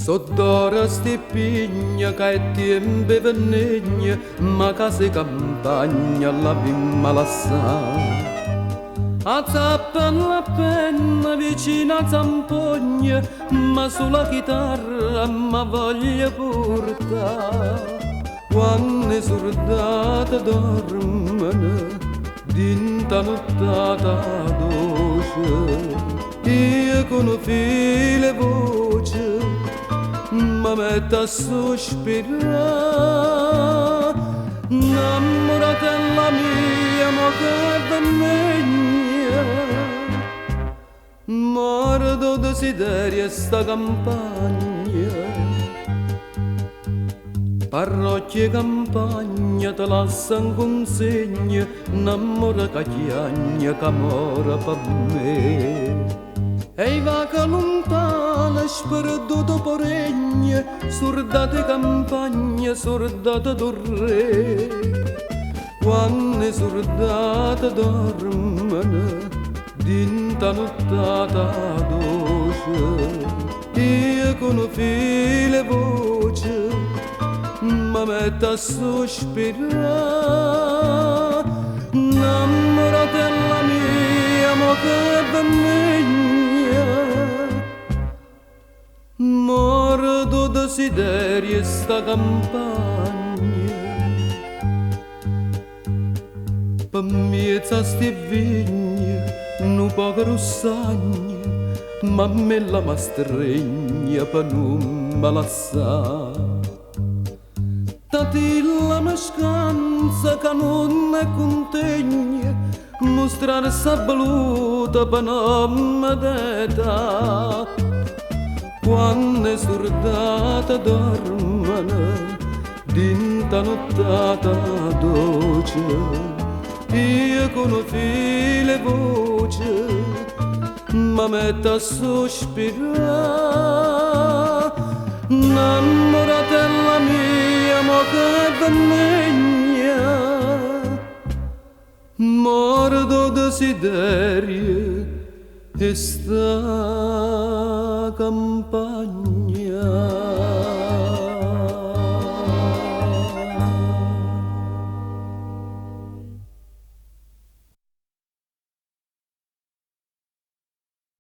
Sott'ora sti pigna che tempe vennegna, ma che se campagna la vimma lassà. A zappan la penna vicino a zampogna, ma sulla chitarra ma voglio portare. Quando è sordata dormono, dinta nottata dolce, io con file voce ma metto a sospirare. Innamoratella mia, ma che vennegna, mordo desiderio sta campagna. Parrocchia e campagna te lassan consegna, innamora che chiagna che mora per me. E va che lontana sperduto poregna, sordate campagna, sordate torre. Quando sordate dormono, dinta nottata dolce, io con file voce ma metto a sospirare. Innamoratella mia, ma che vennegna, mordo desiderio sta campagna. Per mezzo sti vigne, un poco rossagna, ma me la mastregna per non me lassare. Tatilla mi scansa che non è contegna, mostrare sa voluta per non mi deta. Quando è sordata dormono, dinta nottata dolce, io con file voce ma metto a sospirare. Innamoratella mia, ma che vennegna, mordo desiderio e sta campagna.